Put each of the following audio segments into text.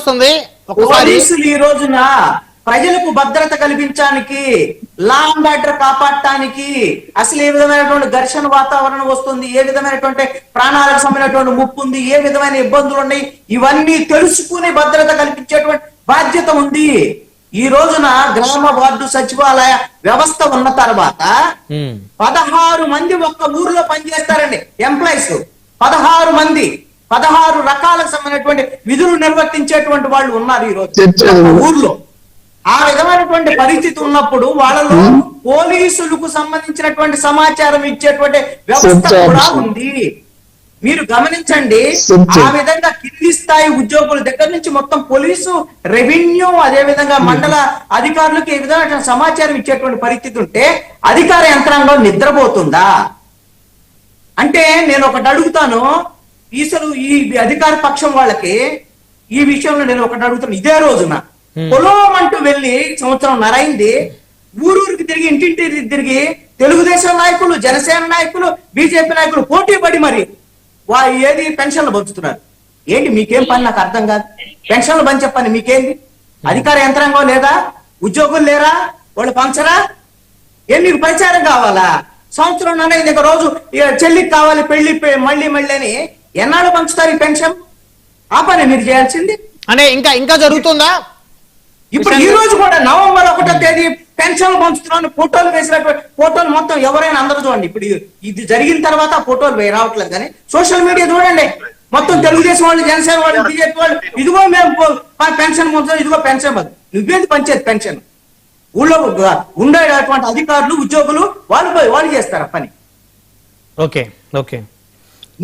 వస్తుంది. పోలీసులు ఈ రోజున ప్రజలకు భద్రత కల్పించడానికి, లా అండ్ ఆర్డర్ కాపాడటానికి అసలు ఏ విధమైనటువంటి ఘర్షణ వాతావరణం వస్తుంది, ఏ విధమైనటువంటి ప్రాణాలకు సంబంధించినటువంటి ముప్పు ఉంది, ఏ విధమైన ఇబ్బందులు ఉన్నాయి, ఇవన్నీ తెలుసుకుని భద్రత కల్పించేటువంటి బాధ్యత ఉంది. ఈ రోజున గ్రామ వార్డు సచివాలయ వ్యవస్థ ఉన్న తర్వాత 16 మంది ఒక్క ఊర్లో పనిచేస్తారండి ఎంప్లాయీస్. 16 మంది 16 రకాలకు సంబంధించినటువంటి విధులు నిర్వర్తించేటువంటి వాళ్ళు ఉన్నారు ఈ రోజు ఊర్లో. ఆ విధమైనటువంటి పరిస్థితి ఉన్నప్పుడు వాళ్ళలో పోలీసులకు సంబంధించినటువంటి సమాచారం ఇచ్చేటువంటి వ్యవస్థ కూడా ఉంది. మీరు గమనించండి, ఆ విధంగా కింది స్థాయి ఉద్యోగుల దగ్గర నుంచి మొత్తం పోలీసు, రెవెన్యూ, అదే విధంగా మండల అధికారులకు ఏ విధమైన సమాచారం ఇచ్చేటువంటి పరిస్థితి ఉంటే అధికార యంత్రాంగం నిద్రపోతుందా? అంటే నేను ఒకటి అడుగుతాను, ఈసలు ఈ అధికార పక్షం వాళ్ళకి ఈ విషయంలో నేను ఒకటి అడుగుతాను. ఇదే రోజున పొలం అంటూ వెళ్ళి సంవత్సరం నరైంది, ఊరూరికి తిరిగి ఇంటింటి తిరిగి తెలుగుదేశం నాయకులు, జనసేన నాయకులు, బీజేపీ నాయకులు పోటీ పడి మరి ఏది పెన్షన్లు పంచుతున్నారు. ఏంటి మీకేం పని? నాకు అర్థం కాదు. పెన్షన్లు పంచే పని మీకేంది? అధికార యంత్రాంగం లేదా? ఉద్యోగులు లేరా? వాళ్ళు పంచరా? ఏం మీకు ప్రచారం కావాలా? సంవత్సరం అనేది ఒక రోజు చెల్లికి కావాలి పెళ్లి మళ్ళీ అని ఎన్నాళ్ళు పంచుతారు ఈ పెన్షన్? ఆ పని మీరు చేయాల్సింది. అంటే ఇంకా జరుగుతుందా? ఇప్పుడు ఈ రోజు కూడా నవంబర్ 1వ తేదీ పెన్షన్లు పంచుతున్నాను ఫోటోలు వేసినటువంటి ఫోటోలు మొత్తం ఎవరైనా అందరూ చూడండి. ఇప్పుడు ఇది జరిగిన తర్వాత ఫోటోలు రావట్లేదు, కానీ సోషల్ మీడియా చూడండి, మొత్తం తెలుగుదేశం వాళ్ళు, జనసేన వాళ్ళు, బీజేపీ వాళ్ళు, ఇదిగో మేము పెన్షన్ పంచుతాం, ఇదిగో పెన్షన్ పది. నువ్వేది పంచేది పెన్షన్? ఊళ్ళో ఉండేటువంటి అధికారులు, ఉద్యోగులు వాళ్ళు చేస్తారు ఆ పని. ఓకే ఓకే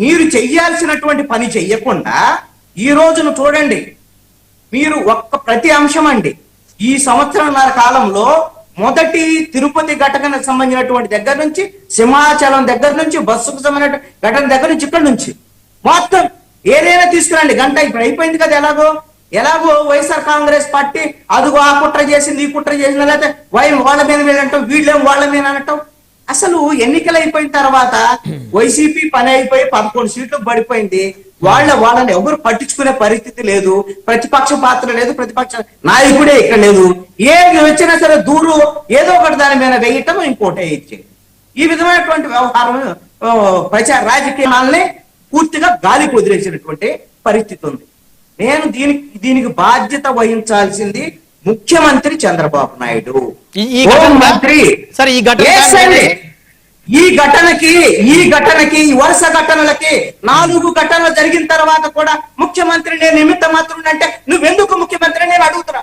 మీరు చెయ్యాల్సినటువంటి పని చెయ్యకుండా ఈ రోజును చూడండి, మీరు ప్రతి అంశం అండి ఈ సంవత్సరంన్నర కాలంలో మొదటి తిరుపతి ఘటనకు సంబంధించినటువంటి దగ్గర నుంచి, సింహాచలం దగ్గర నుంచి, బస్సుకు సంబంధించిన ఘటన దగ్గర నుంచి, ఇక్కడ నుంచి మొత్తం ఏదైనా తీసుకురండి. గంట ఇప్పుడు అయిపోయింది కదా. ఎలాగో వైఎస్ఆర్ కాంగ్రెస్ పార్టీ అదుగో ఆ కుట్ర చేసింది, ఈ కుట్ర చేసింది, లేకపోతే వాళ్ళ మీద వీళ్ళంటాం, వీళ్ళేం వాళ్ళ మీద అనటం. అసలు ఎన్నికలు అయిపోయిన తర్వాత వైసీపీ పని అయిపోయి 11 సీట్లు పడిపోయింది. వాళ్ళని ఎవరు పట్టించుకునే పరిస్థితి లేదు, ప్రతిపక్ష పాత్ర లేదు, ప్రతిపక్ష నాయకుడే ఇక్కడ లేదు. ఏది వచ్చినా సరే దూరు ఏదో ఒకటి దాని మీద వేయటం, ఇంకోటి ఇచ్చేది. ఈ విధమైనటువంటి వ్యవహారం రాజకీయాలని పూర్తిగా గాలి కుదిరేసినటువంటి పరిస్థితి ఉంది. నేను దీనికి బాధ్యత వహించాల్సింది ముఖ్యమంత్రి చంద్రబాబు నాయుడు, హోంమంత్రి. ఈ ఘటనకి వరుస ఘటనలకి 4 ఘటనలు జరిగిన తర్వాత కూడా ముఖ్యమంత్రి నేను నిమిత్త మాత్రం అంటే నువ్వెందుకు ముఖ్యమంత్రి నేను అడుగుతున్నా.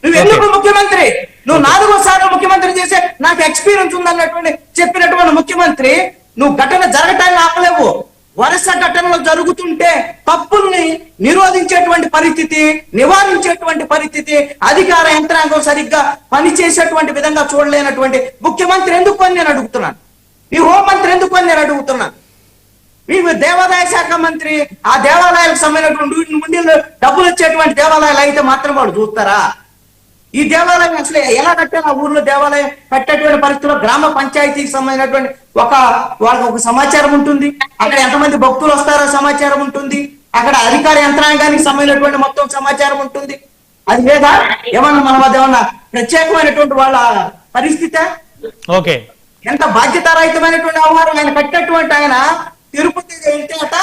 నువ్వెందుకు ముఖ్యమంత్రి? నువ్వు 4వ సార్లు ముఖ్యమంత్రి చేసే నాకు ఎక్స్పీరియన్స్ ఉందన్నటువంటి చెప్పినటువంటి ముఖ్యమంత్రి నువ్వు ఘటన జరగటాన్ని ఆపలేవు. వరుస ఘటనలు జరుగుతుంటే తప్పుల్ని నిరోధించేటువంటి పరిస్థితి, నివారించేటువంటి పరిస్థితి, అధికార యంత్రాంగం సరిగ్గా పనిచేసేటువంటి విధంగా చూడలేనటువంటి ముఖ్యమంత్రి ఎందుకు అని నేను అడుగుతున్నాను. ఈ హోంమంత్రి ఎందుకు అని నేను అడుగుతున్నాను. మీ దేవాదాయ శాఖ మంత్రి ఆ దేవాలయాలకు సంబంధించినటువంటి ఉండిలో డబ్బులు వచ్చేటువంటి దేవాలయాలు అయితే మాత్రం వాళ్ళు చూస్తారా? ఈ దేవాలయం అసలు ఎలా కట్టారు? ఆ ఊర్లో దేవాలయం కట్టేటువంటి పరిస్థితుల్లో గ్రామ పంచాయతీకి సంబంధించినటువంటి వాళ్ళకి ఒక సమాచారం ఉంటుంది. అక్కడ ఎంతమంది భక్తులు వస్తారో సమాచారం ఉంటుంది. అక్కడ అధికార యంత్రాంగానికి సంబంధించినటువంటి మొత్తం సమాచారం ఉంటుంది. అది లేదా ఏమన్నా మనం అదేమన్నా ప్రత్యేకమైనటువంటి వాళ్ళ పరిస్థితి? ఓకే, ఎంత బాధ్యతారహితమైనటువంటి వ్యవహారం. ఆయన కట్టినటువంటి ఆయన తిరుపతి వెళ్తేట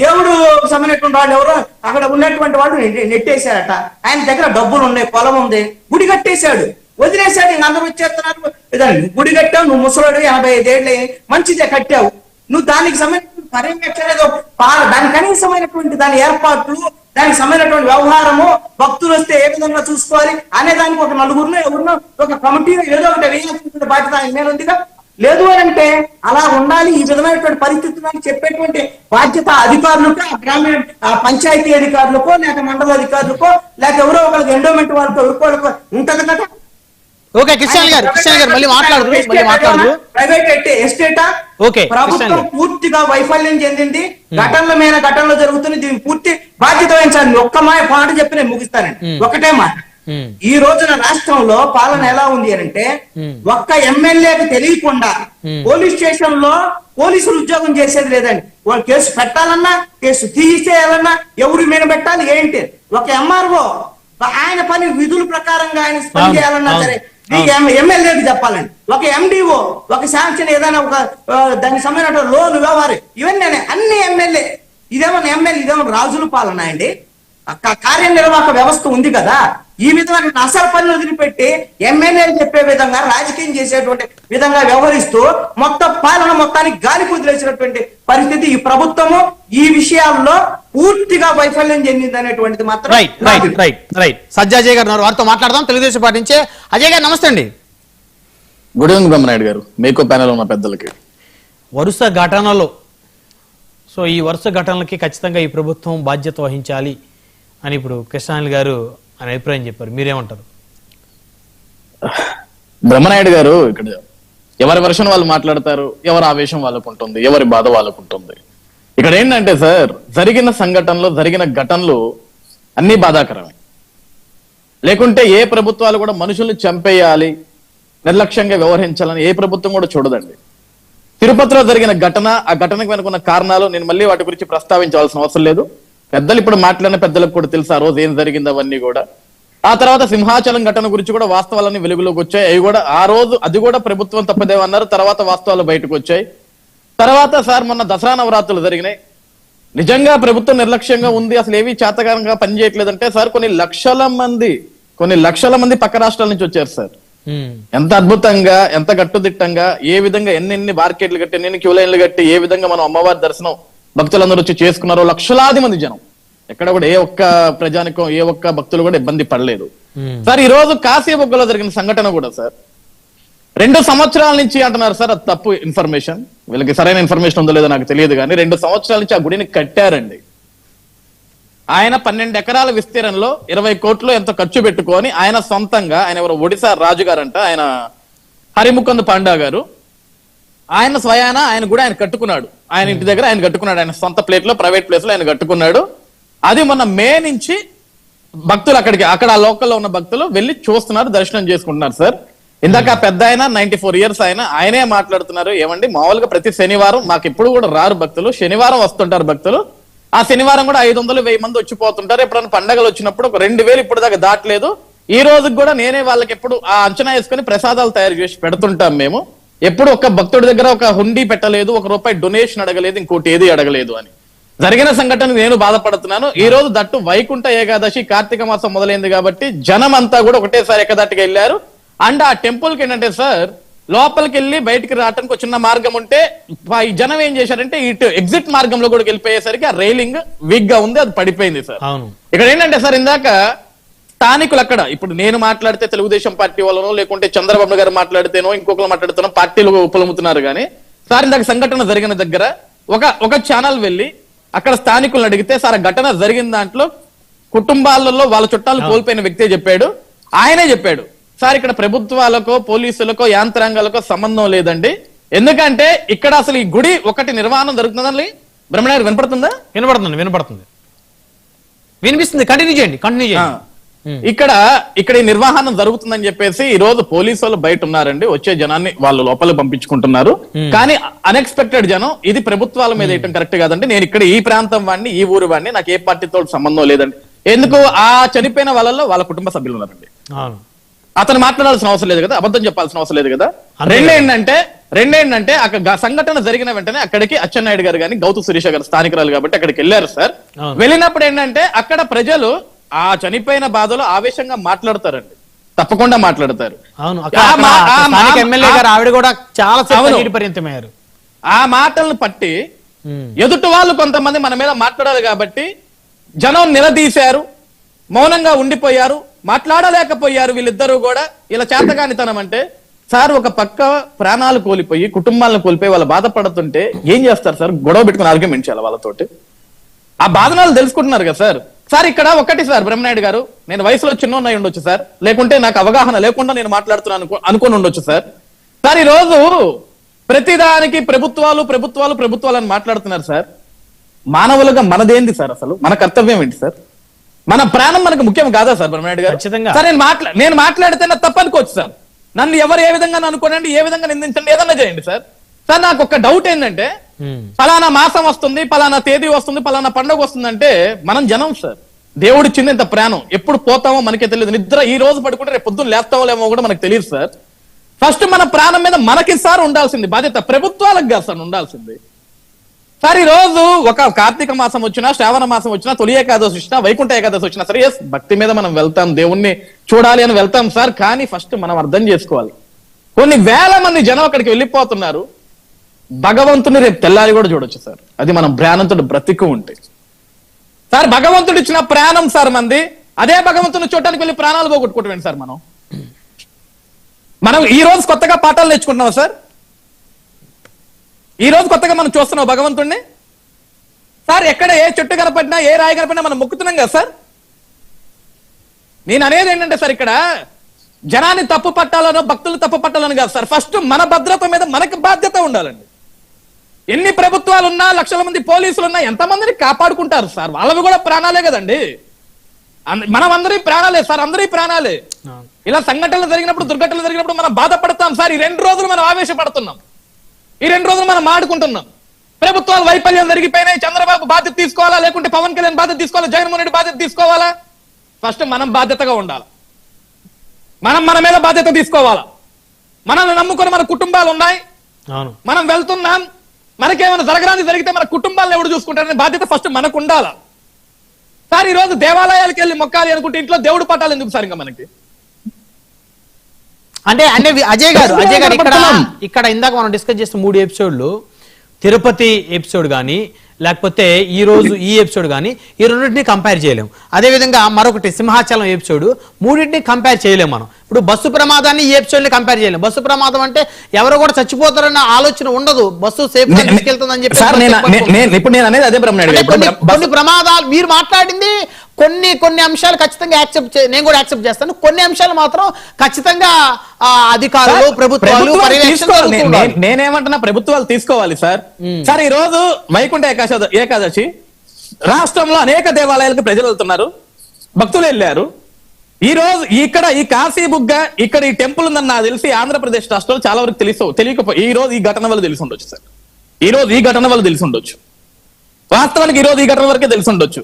దేవుడు సంబంధించినటువంటి వాళ్ళు ఎవరో అక్కడ ఉన్నటువంటి వాళ్ళు నెట్టేశారట. ఆయన దగ్గర డబ్బులు ఉన్నాయి, పొలం ఉంది, గుడి కట్టేశాడు, వదిలేశాడు. ఇంక అందరూ వచ్చేస్తున్నారు. గుడి కట్టావు, నువ్వు ముసలాడు, 85 ఏళ్ళే, మంచిదే కట్టావు. నువ్వు దానికి సంబంధించిన పర్యవేక్షణ ఏదో దానికి కనీసమైనటువంటి దాని ఏర్పాట్లు, దానికి సంబంధించినటువంటి వ్యవహారము, భక్తులు వస్తే ఏ విధంగా చూసుకోవాలి అనే దానికి ఒక నలుగురిలో ఎవరినో ఒక కమిటీలో ఏదో ఒకటి వేయాల్సినటువంటి బాధ్యత ఆయన మీద ఉందిగా. లేదు అని అంటే అలా ఉండాలి, ఈ విధమైనటువంటి పరిస్థితులను చెప్పేటువంటి బాధ్యత అధికారులకు, గ్రామీణ పంచాయతీ అధికారులకో, లేక మండల అధికారులకో, లేక ఎవరో ఒకరికి ఎండోమెంట్ వాళ్ళతో ఎవరికో ఉంటది కదా. ఓకే కిషన్ గారు మళ్ళీ మాట్లాడుతున్నారు. ప్రైవేట్ ఎస్టేటా? ప్రభుత్వం పూర్తిగా వైఫల్యం చెందింది. ఘటనల మీద ఘటనలు జరుగుతుంది. దీనికి పూర్తి బాధ్యత వహించాలి. ఒక్క మాట చెప్పి నేను ముగిస్తానండి. ఒకటే మాట. ఈ రోజున రాష్ట్రంలో పాలన ఎలా ఉంది అంటే ఒక్క ఎమ్మెల్యేకి తెలియకుండా పోలీస్ స్టేషన్ లో పోలీసులు ఉద్యోగం చేసేది లేదండి. వాళ్ళు కేసు పెట్టాలన్నా కేసు తీసేయాలన్నా ఎవరి మీద పెట్టాలి ఏంటి? ఒక ఎంఆర్ఓ ఆయన పని విధుల ప్రకారంగా ఆయన పని చేయాలన్నా సరే ఎమ్మెల్యేకి చెప్పాలండి. ఒక ఎండిఓ ఒక శాంక్షన్ ఏదైనా ఒక దానికి సంబంధించిన లోన్ వ్యవహారం ఇవన్నీ అన్ని ఎమ్మెల్యే. ఇదేమో రాజుల పాలన అండి. కార్యనిర్వాహక వ్యవస్థ ఉంది కదా, ఈ విధమైన అసలు పనులు వదిలిపెట్టి ఎమ్మెల్యేలు చెప్పే విధంగా రాజకీయం చేసేటువంటి విధంగా వ్యవహరిస్తూ మొత్తం పాలన మొత్తానికి గాలి కుదిలేసినటువంటి పరిస్థితి ఈ ప్రభుత్వము ఈ విషయాల్లో పూర్తిగా వైఫల్యం చెందింది అనేటువంటిది మాత్రం. రైట్. సజ్జాజయ్ గారు వారితో మాట్లాడదాం. తెలుగుదేశం పార్టీ నుంచే అజయ్ గారు నమస్తే అండి. గుడ్ ఈవినింగ్ బ్రహ్మనాయుడు గారు, మీకు ప్యానెల్ ఉన్న పెద్దలకి. వరుస ఘటనలో ఈ వరుస ఘటనలకి ఖచ్చితంగా ఈ ప్రభుత్వం బాధ్యత వహించాలి అని ఇప్పుడు కృష్ణాని గారు ఆయన అభిప్రాయం చెప్పారు. మీరేమంటారు? బ్రహ్మనాయుడు గారు, ఇక్కడ ఎవరి వర్షన్ వాళ్ళు మాట్లాడతారు, ఎవరి ఆవేశం వాళ్ళకు ఉంటుంది, ఎవరి బాధ వాళ్ళకు ఉంటుంది. ఇక్కడ ఏంటంటే సార్, జరిగిన సంఘటనలు జరిగిన ఘటనలు అన్ని బాధాకరమే. లేకుంటే ఏ ప్రభుత్వాలు కూడా మనుషుల్ని చంపేయాలి, నిర్లక్ష్యంగా వ్యవహరించాలని ఏ ప్రభుత్వం కూడా చూడదండి. తిరుపతిలో జరిగిన ఘటన, ఆ ఘటనకు వెనుకున్న కారణాలు నేను మళ్ళీ వాటి గురించి ప్రస్తావించాల్సిన అవసరం లేదు. పెద్దలు ఇప్పుడు మాట్లాడిన పెద్దలకు కూడా తెలుసు ఆ రోజు ఏం జరిగింది అవన్నీ కూడా. ఆ తర్వాత సింహాచలం ఘటన గురించి కూడా వాస్తవాలన్నీ వెలుగులోకి వచ్చాయి. అవి కూడా ఆ రోజు అది కూడా ప్రభుత్వం తప్పదేమన్నారు, తర్వాత వాస్తవాలు బయటకు వచ్చాయి. తర్వాత సార్ మొన్న దసరా నవరాత్రులు జరిగినాయి. నిజంగా ప్రభుత్వం నిర్లక్ష్యంగా ఉంది, అసలు ఏవి చేతకారంగా పనిచేయట్లేదంటే సార్ కొన్ని లక్షల మంది పక్క రాష్ట్రాల నుంచి వచ్చారు సార్. ఎంత అద్భుతంగా, ఎంత గట్టుదిట్టంగా, ఏ విధంగా ఎన్ని మార్కెట్లు కట్టి, ఎన్ని క్యూ లైన్లు కట్టి, ఏ విధంగా మనం అమ్మవారి దర్శనం భక్తులందరూ వచ్చి చేసుకున్నారో. లక్షలాది మంది జనం, ఎక్కడ కూడా ఏ ఒక్క ప్రజానికం ఏ ఒక్క భక్తులు కూడా ఇబ్బంది పడలేదు సార్. ఈ రోజు కాశీబొగ్గలో జరిగిన సంఘటన కూడా సార్ 2 సంవత్సరాల నుంచి అంటున్నారు సార్, అది తప్పు ఇన్ఫర్మేషన్. వీళ్ళకి సరైన ఇన్ఫర్మేషన్ ఉందో లేదో నాకు తెలియదు కానీ 2 సంవత్సరాల నుంచి ఆ గుడిని కట్టారండి. ఆయన 12 ఎకరాల విస్తీర్ణంలో 20 కోట్లు ఎంతో ఖర్చు పెట్టుకొని ఆయన సొంతంగా, ఆయన ఎవరు ఒడిశా రాజుగారంట, ఆయన హరిముకుంద్ పాండా గారు, ఆయన స్వయాన ఆయన కూడా ఆయన కట్టుకున్నాడు. ఆయన ఇంటి దగ్గర ఆయన కట్టుకున్నాడు, ఆయన సొంత ప్లేట్ లో ప్రైవేట్ ప్లేస్ లో ఆయన కట్టుకున్నాడు. అది మొన్న మే నుంచి భక్తులు అక్కడ ఆ లోకల్లో ఉన్న భక్తులు వెళ్ళి చూస్తున్నారు, దర్శనం చేసుకుంటున్నారు సార్. ఇందాక పెద్ద ఆయన 94 ఇయర్స్ ఆయనే మాట్లాడుతున్నారు, ఏమండి మామూలుగా ప్రతి శనివారం మాకు ఎప్పుడు కూడా రారు భక్తులు, శనివారం వస్తుంటారు భక్తులు. ఆ శనివారం కూడా 500-1000 మంది వచ్చిపోతుంటారు. ఎప్పుడైనా పండగలు వచ్చినప్పుడు ఒక 2000 ఇప్పుడు దాకా దాటలేదు. ఈ రోజుకి కూడా నేనే వాళ్ళకి ఎప్పుడు ఆ అంచనా వేసుకుని ప్రసాదాలు తయారు చేసి పెడుతుంటాం. మేము ఎప్పుడు ఒక భక్తుడి దగ్గర ఒక హుండీ పెట్టలేదు, ₹1 డొనేషన్ అడగలేదు, ఇంకోటి ఏది అడగలేదు అని. జరిగిన సంఘటన నేను బాధపడుతున్నాను. ఈ రోజు దట్టు వైకుంఠ ఏకాదశి, కార్తీక మాసం మొదలైంది కాబట్టి జనం అంతా కూడా ఒకటేసారి ఎక్కదట్టుగా వెళ్ళారు. అండ్ ఆ టెంపుల్ కి ఏంటంటే సార్, లోపలికి వెళ్ళి బయటికి రావడానికి ఒక చిన్న మార్గం ఉంటే ఈ జనం ఏం చేశారంటే ఇటు ఎగ్జిట్ మార్గంలో కూడా వెళ్ళిపోయేసరికి ఆ రైలింగ్ వీక్ గా ఉంది, అది పడిపోయింది సార్. ఇక్కడ ఏంటంటే సార్, ఇందాక స్థానికులు అక్కడ ఇప్పుడు నేను మాట్లాడితే తెలుగుదేశం పార్టీ వాళ్ళనో లేకుంటే చంద్రబాబు గారు మాట్లాడితేనో ఇంకొకరు మాట్లాడుతానో పార్టీలు ఉపలముతున్నారు కానీ సార్, ఇందాక సంఘటన జరిగిన దగ్గర ఒక ఛానల్ వెళ్ళి అక్కడ స్థానికులను అడిగితే సార్ ఆ ఘటన జరిగిన దాంట్లో కుటుంబాలలో వాళ్ళ చుట్టాలు కోల్పోయిన వ్యక్తే చెప్పాడు. ఆయనే చెప్పాడు సార్, ఇక్కడ ప్రభుత్వాలకో పోలీసులకో యాంత్రాంగాలకో సంబంధం లేదండి, ఎందుకంటే ఇక్కడ అసలు ఈ గుడి ఒకటి నిర్మాణం జరుగుతుందని. బ్రహ్మనాయుడు వినపడుతుందా? వినపడుతుంది. వినిపిస్తుంది, కంటిన్యూ చేయండి. ఇక్కడ ఈ నిర్వహణ జరుగుతుందని చెప్పేసి ఈ రోజు పోలీసు వాళ్ళు బయట ఉన్నారండి, వచ్చే జనాన్ని వాళ్ళు లోపలికి పంపించుకుంటున్నారు. కానీ అన్ఎక్స్పెక్టెడ్ జనం, ఇది ప్రభుత్వాల మీద వేయటం కరెక్ట్ కాదండి. నేను ఇక్కడ ఈ ప్రాంతం వాడిని, ఈ ఊరు వాడిని, నాకు ఏ పార్టీతో సంబంధం లేదండి. ఎందుకు ఆ చనిపోయిన వాళ్ళలో వాళ్ళ కుటుంబ సభ్యులు ఉన్నారండి. అతను మాట్లాడాల్సిన అవసరం లేదు కదా, అబద్ధం చెప్పాల్సిన అవసరం లేదు కదా. రెండేంటంటే అక్కడ సంఘటన జరిగిన వెంటనే అక్కడికి అచ్చెన్నాయుడు గారు కానీ గౌతు శిరీష గారు స్థానికురాలు కాబట్టి అక్కడికి వెళ్ళారు సార్. వెళ్ళినప్పుడు ఏంటంటే అక్కడ ప్రజలు ఆ చనిపోయిన బాధలో ఆవేశంగా మాట్లాడతారండి, తప్పకుండా మాట్లాడతారు. ఆ మాటలను పట్టి ఎదుటి వాళ్ళు కొంతమంది మన మీద మాట్లాడారు కాబట్టి జనం నిలదీశారు, మౌనంగా ఉండిపోయారు, మాట్లాడలేకపోయారు. వీళ్ళిద్దరూ కూడా ఇలా చేతగానితనం అంటే సార్, ఒక పక్క ప్రాణాలు కోల్పోయి కుటుంబాలను కోల్పోయి వాళ్ళు బాధపడుతుంటే ఏం చేస్తారు సార్? గొడవ పెట్టుకుని ఆర్గ్యుమెంట్ చేయాలి వాళ్ళతోటి. ఆ బాధనాలు తెలుసుకుంటున్నారు కదా సార్. సార్ ఇక్కడ ఒకటి సార్, బ్రహ్మనాయుడు గారు, నేను వయసులో చిన్నోన్నై ఉండొచ్చు సార్, లేకుంటే నాకు అవగాహన లేకుండా నేను మాట్లాడుతున్నాను అనుకుని ఉండొచ్చు సార్. సార్ ఈ రోజు ప్రతిదానికి ప్రభుత్వాలు అని మాట్లాడుతున్నారు సార్. మానవులుగా మనదేంది సార్? అసలు మన కర్తవ్యం ఏంటి సార్? మన ప్రాణం మనకు ముఖ్యం కాదా సార్ బ్రహ్మనాయుడు గారు? సార్ నేను మాట్లాడితే నాకు తప్పు అనుకోవచ్చు సార్. నన్ను ఎవరు ఏ విధంగా అనుకోనండి, ఏ విధంగా నిందించండి, ఏదన్నా చేయండి సార్. సార్ నాకు ఒక డౌట్ ఏంటంటే ఫలానా మాసం వస్తుంది, ఫలానా తేదీ వస్తుంది, ఫలానా పండుగ వస్తుందంటే మనం జనం సార్. దేవుడిచ్చింది ఇంత ప్రాణం, ఎప్పుడు పోతామో మనకే తెలియదు. నిద్ర ఈ రోజు పడుకుంటే రేపు పొద్దున్న లేస్తామో లేమో కూడా మనకు తెలియదు సార్. ఫస్ట్ మన ప్రాణం మీద మనకి సార్ ఉండాల్సింది బాధ్యత, ప్రభుత్వాలకు కాదు సార్ ఉండాల్సింది. సార్ ఈ రోజు ఒక కార్తీక మాసం వచ్చినా, శ్రావణ మాసం వచ్చినా, తొలి ఏకాదశి వచ్చినా, వైకుంఠ ఏకాదశి వచ్చినా సరే, భక్తి మీద మనం వెళ్తాం, దేవుణ్ణి చూడాలి అని వెళ్తాం సార్. కానీ ఫస్ట్ మనం అర్థం చేసుకోవాలి, కొన్ని వేల మంది జనం అక్కడికి వెళ్ళిపోతున్నారు, భగవంతుని రేపు తెల్లారి కూడా చూడొచ్చు సార్. అది మనం ప్రాణంతో బ్రతికు ఉంటే సార్. భగవంతుడు ఇచ్చిన ప్రాణం సార్ మంది, అదే భగవంతుని చూడటానికి వెళ్ళి ప్రాణాలు పోగొట్టుకుంటాం సార్. మనం ఈ రోజు కొత్తగా పాఠాలు నేర్చుకుంటున్నాం సార్. ఈ రోజు కొత్తగా మనం చూస్తున్నాం భగవంతుడిని సార్. ఎక్కడ ఏ చెట్టు కనపడినా, ఏ రాయి కనపడినా మనం మొక్కుతున్నాం కదా సార్. నేను అనేది ఏంటంటే సార్, ఇక్కడ జనాన్ని తప్పు పట్టాలనో భక్తులు తప్పు పట్టాలని కాదు సార్. ఫస్ట్ మన భద్రత మీద మనకి బాధ్యత ఉండాలండి. ఎన్ని ప్రభుత్వాలు ఉన్నా, లక్షల మంది పోలీసులు ఉన్నా, ఎంతమందిని కాపాడుకుంటారు సార్? వాళ్ళవి కూడా ప్రాణాలే కదండి. మనం అందరి ప్రాణాలే సార్, అందరి ప్రాణాలే. ఇలా సంఘటనలు జరిగినప్పుడు, దుర్ఘటనలు జరిగినప్పుడు మనం బాధపడతాం సార్. ఈ 2 రోజులు మనం ఆవేశపడుతున్నాం, ఈ 2 రోజులు మనం ఆడుకుంటున్నాం. ప్రభుత్వాలు వైఫల్యం జరిగిపోయినాయి, చంద్రబాబు బాధ్యత తీసుకోవాలా, లేకుంటే పవన్ కళ్యాణ్ బాధ్యత తీసుకోవాలా, జగన్మోహన్ రెడ్డి బాధ్యత తీసుకోవాలా? ఫస్ట్ మనం బాధ్యతగా ఉండాలి, మనం మన మీద బాధ్యత తీసుకోవాలా. మనల్ని నమ్ముకొని మన కుటుంబాలు ఉన్నాయి, మనం వెళ్తున్నాం, మనకేమైనా జరగరాని జరిగితే మన కుటుంబాలను ఎవరు చూసుకుంటారనే బాధ్యత ఫస్ట్ మనకు ఉండాలా సార్. ఈ రోజు దేవాలయాలకు వెళ్ళి మొక్కాలి అనుకుంటే ఇంట్లో దేవుడు పట్టాలి ఎందుకు సార్? ఇంకా మనకి అంటే అజయ్ గారు ఇక్కడ ఇందాక మనం డిస్కస్ చేసిన 3 ఎపిసోడ్లు, తిరుపతి ఎపిసోడ్ కానీ, లేకపోతే ఈ రోజు ఈ ఎపిసోడ్ కానీ, ఈ రెండింటిని కంపేర్ చేయలేము. అదేవిధంగా మరొకటి సింహాచలం ఎపిసోడ్, మూడింటిని కంపేర్ చేయలేము మనం. ఇప్పుడు బస్సు ప్రమాదాన్ని ఈ ఎపిసోడ్ ని కంపేర్ చేయలేము. బస్సు ప్రమాదం అంటే ఎవరో కూడా చచ్చిపోతారన్న ఆలోచన ఉండదు, బస్సు సేఫ్ గా తీసుకెళ్తుందని చెప్పి. కొన్ని ప్రమాదాలు మీరు మాట్లాడింది, కొన్ని అంశాలు ఖచ్చితంగా నేను కూడా యాక్సెప్ట్ చేస్తాను. కొన్ని అంశాలు మాత్రం ఖచ్చితంగా అధికారులు, ప్రభుత్వాలు నేనేమంటున్నా, ప్రభుత్వాలు తీసుకోవాలి సార్. సార్ ఈ రోజు వైకుంఠ ఏకాదశి రాష్ట్రంలో అనేక దేవాలయాలకు ప్రజలు వెళ్తున్నారు, భక్తులు వెళ్ళారు. ఈ రోజు ఇక్కడ ఈ కాశీ బుగ్గ ఇక్కడ ఈ టెంపుల్ ఉందని నాకు తెలిసి ఆంధ్రప్రదేశ్ రాష్ట్రంలో చాలా వరకు తెలియకపోయి ఈ రోజు ఈ ఘటన వల్ల తెలిసి ఉండొచ్చు సార్. ఈ రోజు ఈ ఘటన వల్ల తెలిసి ఉండొచ్చు, వాస్తవానికి ఈ రోజు ఈ ఘటన వరకే తెలిసి ఉండొచ్చు.